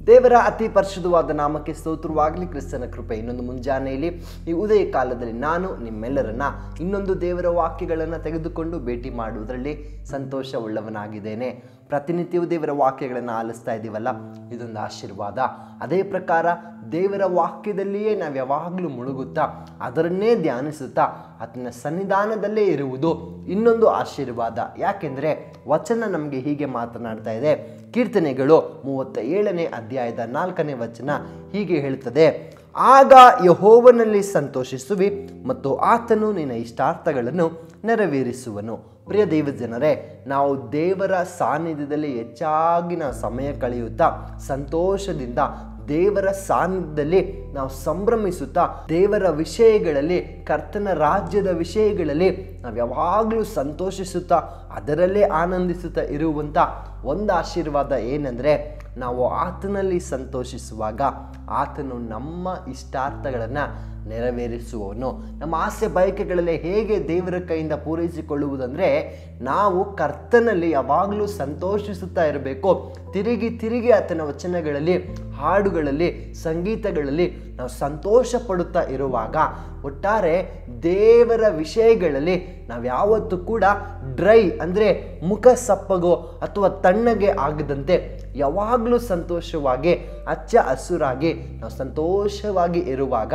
ದೇವರ ಅತಿ ಪರಿಶುದ್ಧವಾದ ನಾಮಕ್ಕೆ ಸ್ತೋತ್ರವಾಗಲಿ. ಕ್ರಿಸ್ತನ ಕೃಪೆ ಇನ್ನೊಂದು ಮುಂಜಾನೆಯಲ್ಲಿ ಈ ಉದಯ ಕಾಲದಲ್ಲಿ ನಾನು ನಿಮ್ಮೆಲ್ಲರನ್ನ ಇನ್ನೊಂದು ದೇವರ ವಾಕ್ಯಗಳನ್ನು ತೆಗೆದುಕೊಂಡು ಭೇಟಿ ಮಾಡುವುದರಲ್ಲಿ ಸಂತೋಷವುಳ್ಳವನಾಗಿದ್ದೇನೆ. ಪ್ರತಿನಿತ್ಯವೂ ದೇವರ ವಾಕ್ಯಗಳನ್ನು ಆಲಿಸ್ತಾ ಇದ್ದೀವಲ್ಲ, ಇದೊಂದು ಆಶೀರ್ವಾದ. ಅದೇ ಪ್ರಕಾರ ದೇವರ ವಾಕ್ಯದಲ್ಲಿಯೇ ನಾವು ಯಾವಾಗಲೂ ಮುಳುಗುತ್ತಾ ಅದರನ್ನೇ ಧ್ಯಾನಿಸುತ್ತಾ ಆತನ ಸನ್ನಿಧಾನದಲ್ಲೇ ಇರುವುದು ಇನ್ನೊಂದು ಆಶೀರ್ವಾದ. ಯಾಕೆಂದರೆ ವಚನ ನಮಗೆ ಹೀಗೆ ಮಾತನಾಡ್ತಾ ಇದೆ. ಕೀರ್ತನೆಗಳು 37ನೇ ಅಧ್ಯಾಯದ 4ನೇ ವಚನ ಹೀಗೆ ಹೇಳ್ತದೆ, ಆಗ ಯೆಹೋವನಲ್ಲಿ ಸಂತೋಷಿಸುವಿ ಮತ್ತು ಆತನು ನಿನ್ನ ಇಷ್ಟಾರ್ಥಗಳನ್ನು ನೆರವೇರಿಸುವನು. ಪ್ರಿಯ ದೇವ ಜನರೇ, ನಾವು ದೇವರ ಸಾನ್ನಿಧ್ಯದಲ್ಲಿ ಹೆಚ್ಚಾಗಿ ನಾವು ಸಮಯ ಕಳೆಯುತ್ತಾ ಸಂತೋಷದಿಂದ ದೇವರ ಸಾನ್ನಿಧ್ಯದಲ್ಲಿ ನಾವು ಸಂಭ್ರಮಿಸುತ್ತಾ ದೇವರ ವಿಷಯಗಳಲ್ಲಿ, ಕರ್ತನ ರಾಜ್ಯದ ವಿಷಯಗಳಲ್ಲಿ ನಾವು ಯಾವಾಗಲೂ ಸಂತೋಷಿಸುತ್ತಾ ಅದರಲ್ಲೇ ಆನಂದಿಸುತ್ತಾ ಇರುವಂಥ ಒಂದು ಆಶೀರ್ವಾದ ಏನಂದರೆ, ನಾವು ಆತನಲ್ಲಿ ಸಂತೋಷಿಸುವಾಗ ಆತನು ನಮ್ಮ ಇಷ್ಟಾರ್ಥಗಳನ್ನು ನೆರವೇರಿಸುವವನು. ನಮ್ಮ ಆಸೆ ಬಯಕೆಗಳಲ್ಲಿ ಹೇಗೆ ದೇವರ ಕೈಯಿಂದ ಪೂರೈಸಿಕೊಳ್ಳುವುದಂದರೆ, ನಾವು ಕರ್ತನಲ್ಲಿ ಯಾವಾಗಲೂ ಸಂತೋಷಿಸುತ್ತಾ ಇರಬೇಕು. ತಿರುಗಿ ಆತನ ವಚನಗಳಲ್ಲಿ, ಹಾಡುಗಳಲ್ಲಿ, ಸಂಗೀತಗಳಲ್ಲಿ ನಾವು ಸಂತೋಷ ಪಡುತ್ತಾ ಇರುವಾಗ ಒಟ್ಟಾರೆ ದೇವರ ವಿಷಯಗಳಲ್ಲಿ ನಾವು ಯಾವತ್ತೂ ಕೂಡ ಡ್ರೈ ಅಂದರೆ ಮುಖ ಸಪ್ಪಗೋ ಅಥವಾ ತಣ್ಣಗೆ ಆಗದಂತೆ ಯಾವಾಗಲೂ ಸಂತೋಷವಾಗಿ ಹಚ್ಚ ಹಸುರಾಗಿ ನಾವು ಸಂತೋಷವಾಗಿ ಇರುವಾಗ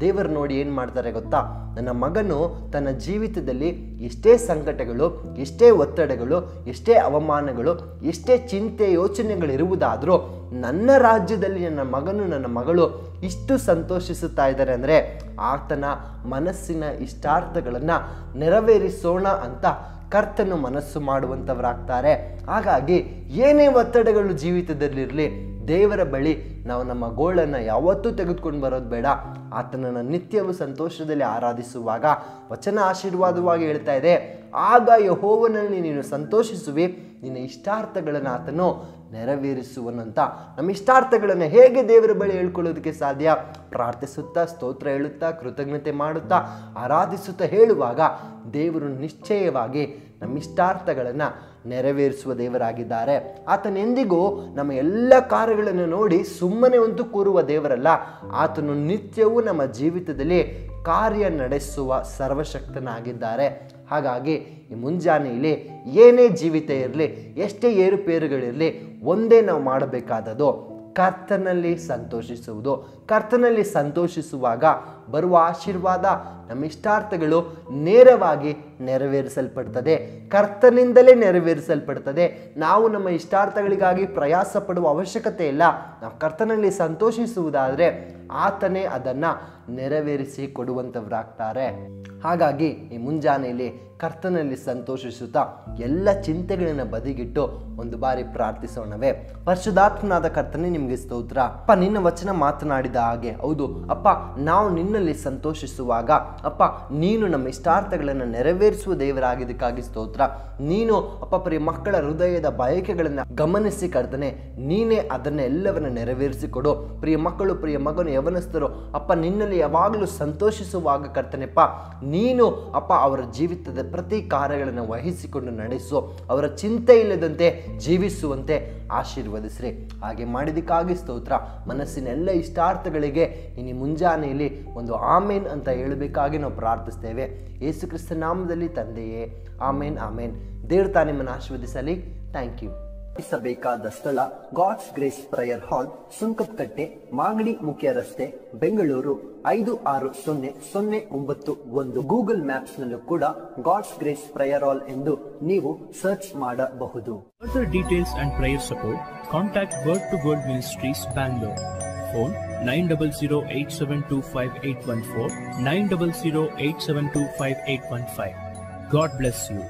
ದೇವರು ನೋಡಿ ಏನು ಮಾಡ್ತಾರೆ ಗೊತ್ತಾ? ನನ್ನ ಮಗನು ತನ್ನ ಜೀವಿತದಲ್ಲಿ ಎಷ್ಟೇ ಸಂಕಟಗಳು, ಎಷ್ಟೇ ಒತ್ತಡಗಳು, ಎಷ್ಟೇ ಅವಮಾನಗಳು, ಎಷ್ಟೇ ಚಿಂತೆ ಯೋಚನೆಗಳಿರುವುದಾದರೂ ನನ್ನ ರಾಜ್ಯದಲ್ಲಿ ನನ್ನ ಮಗನು ನನ್ನ ಮಗಳು ಇಷ್ಟು ಸಂತೋಷಿಸುತ್ತಾ ಇದ್ದಾರೆ ಅಂದರೆ ಆತನ ಮನಸ್ಸಿನ ಇಷ್ಟಾರ್ಥಗಳನ್ನು ನೆರವೇರಿಸೋಣ ಅಂತ ಕರ್ತನು ಮನಸ್ಸು ಮಾಡುವಂಥವರಾಗ್ತಾರೆ. ಹಾಗಾಗಿ ಏನೇ ಒತ್ತಡಗಳು ಜೀವಿತದಲ್ಲಿರಲಿ, ದೇವರ ಬಳಿ ನಾವು ನಮ್ಮ ಗೋಳನ್ನು ಯಾವತ್ತೂ ತೆಗೆದುಕೊಂಡು ಬರೋದು ಬೇಡ. ಆತನನ್ನು ನಿತ್ಯವೂ ಸಂತೋಷದಲ್ಲಿ ಆರಾಧಿಸುವಾಗ ವಚನ ಆಶೀರ್ವಾದವಾಗಿ ಹೇಳ್ತಾ ಇದೆ, ಆಗ ಯೆಹೋವನಲ್ಲಿ ನೀನು ಸಂತೋಷಿಸುವಿ, ನಿನ್ನ ಇಷ್ಟಾರ್ಥಗಳನ್ನು ಆತನು ನೆರವೇರಿಸುವನಂತ. ನಮ್ಮ ಇಷ್ಟಾರ್ಥಗಳನ್ನು ಹೇಗೆ ದೇವರ ಬಳಿ ಹೇಳ್ಕೊಳ್ಳೋದಕ್ಕೆ ಸಾಧ್ಯ? ಪ್ರಾರ್ಥಿಸುತ್ತಾ, ಸ್ತೋತ್ರ ಹೇಳುತ್ತಾ, ಕೃತಜ್ಞತೆ ಮಾಡುತ್ತಾ, ಆರಾಧಿಸುತ್ತಾ ಹೇಳುವಾಗ ದೇವರು ನಿಶ್ಚಯವಾಗಿ ನಮ್ಮ ಇಷ್ಟಾರ್ಥಗಳನ್ನು ನೆರವೇರಿಸುವ ದೇವರಾಗಿದ್ದಾರೆ. ಆತನೆಂದಿಗೂ ನಮ್ಮ ಎಲ್ಲ ಕಾರ್ಯಗಳನ್ನು ನೋಡಿ ಸುಮ್ಮನೆ ಒಂದು ಕೂರುವ ದೇವರಲ್ಲ. ಆತನು ನಿತ್ಯವೂ ನಮ್ಮ ಜೀವಿತದಲ್ಲಿ ಕಾರ್ಯ ನಡೆಸುವ ಸರ್ವಶಕ್ತನಾಗಿದ್ದಾರೆ. ಹಾಗಾಗಿ ಈ ಮುಂಜಾನೆಯಲ್ಲಿ ಏನೇ ಜೀವಿತ ಇರಲಿ, ಎಷ್ಟೇ ಏರುಪೇರುಗಳಿರಲಿ, ಒಂದೇ ನಾವು ಮಾಡಬೇಕಾದದ್ದು ಕರ್ತನಲ್ಲಿ ಸಂತೋಷಿಸುವುದು. ಕರ್ತನಲ್ಲಿ ಸಂತೋಷಿಸುವಾಗ ಬರುವ ಆಶೀರ್ವಾದ, ನಮ್ಮ ಇಷ್ಟಾರ್ಥಗಳು ನೇರವಾಗಿ ನೆರವೇರಿಸಲ್ಪಡ್ತದೆ, ಕರ್ತನಿಂದಲೇ ನೆರವೇರಿಸಲ್ಪಡ್ತದೆ. ನಾವು ನಮ್ಮ ಇಷ್ಟಾರ್ಥಗಳಿಗಾಗಿ ಪ್ರಯಾಸ ಪಡುವ ಅವಶ್ಯಕತೆ ಇಲ್ಲ. ನಾವು ಕರ್ತನಲ್ಲಿ ಸಂತೋಷಿಸುವುದಾದರೆ ಆತನೇ ಅದನ್ನು ನೆರವೇರಿಸಿ ಕೊಡುವಂಥವರಾಗ್ತಾರೆ. ಹಾಗಾಗಿ ಈ ಮುಂಜಾನೆಯಲ್ಲಿ ಕರ್ತನಲ್ಲಿ ಸಂತೋಷಿಸುತ್ತಾ ಎಲ್ಲ ಚಿಂತೆಗಳನ್ನು ಬದಿಗಿಟ್ಟು ಒಂದು ಬಾರಿ ಪ್ರಾರ್ಥಿಸೋಣವೇ. ಪರಿಶುದ್ಧಾತ್ಮನಾದ ಕರ್ತನೇ, ನಿಮಗೆ ಸ್ತೋತ್ರ. ಅಪ್ಪ, ನಿನ್ನ ವಚನ ಮಾತನಾಡಿದ ಹಾಗೆ ಹೌದು ಅಪ್ಪ, ನಾವು ನಿನ್ನಲ್ಲಿ ಸಂತೋಷಿಸುವಾಗ ಅಪ್ಪ ನೀನು ನಮ್ಮ ಇಷ್ಟಾರ್ಥಗಳನ್ನು ನೆರವೇರಿಸುವ ದೇವರಾಗಿದ್ದಕ್ಕಾಗಿ ಸ್ತೋತ್ರ. ನೀನು ಅಪ್ಪ ಪ್ರಿಯ ಮಕ್ಕಳ ಹೃದಯದ ಬಯಕೆಗಳನ್ನು ಗಮನಿಸಿ ಕರ್ತನೆ, ನೀನೇ ಅದನ್ನೆಲ್ಲವನ್ನು ನೆರವೇರಿಸಿಕೊಡು. ಪ್ರಿಯ ಮಕ್ಕಳು, ಪ್ರಿಯ ಮಗನು, ಯವನಸ್ಥರು ಅಪ್ಪ ನಿನ್ನಲ್ಲಿ ಯಾವಾಗಲೂ ಸಂತೋಷಿಸುವಾಗ ಕರ್ತನೆಪ್ಪ ನೀನು ಅಪ್ಪ ಅವರ ಜೀವಿತದ ಪ್ರತಿ ಕಾರ್ಯಗಳನ್ನು ವಹಿಸಿಕೊಂಡು ನಡೆಸು, ಅವರ ಚಿಂತೆ ಇಲ್ಲದಂತೆ ಜೀವಿಸುವಂತೆ ಆಶೀರ್ವದಿಸ್ರಿ. ಹಾಗೆ ಮಾಡಿದಕ್ಕಾಗಿ ಸ್ತೋತ್ರ. ಮನಸ್ಸಿನ ಎಲ್ಲ ಇಷ್ಟಾರ್ಥಗಳಿಗೆ ಇನ್ನು ಮುಂಜಾನೆಯಲ್ಲಿ ಒಂದು ಆಮೇನ್ ಅಂತ ಹೇಳಬೇಕಾಗಿ ನಾವು ಪ್ರಾರ್ಥಿಸ್ತೇವೆ. ಯೇಸು ಕ್ರಿಸ್ತ ನಾಮದಲ್ಲಿ ತಂದೆಯೇ, ಆಮೇನ್ ಆಮೇನ್. ದೇವ್ರ ತಾನೇ ನಿಮ್ಮನ್ನು ಆಶೀರ್ವದಿಸಲಿ. Thank you. ಬೇಕಾದ ಸ್ಥಳ god's grace prayer hall, Sunkadakatte, Magadi ಮುಖ್ಯ ರಸ್ತೆ, ಬೆಂಗಳೂರು 560091. ಗೂಗಲ್ ಮ್ಯಾಪ್ಸ್ ನಲ್ಲೂ ಕೂಡ ಗಾಡ್ಸ್ ಗ್ರೇಸ್ ಪ್ರೇಯರ್ ಹಾಲ್ ಎಂದು ನೀವು ಸರ್ಚ್ ಮಾಡಬಹುದು. Further details and prayer support, contact Word to God Ministries, Bangalore. Phone 9008725814, 9008725815. God bless you.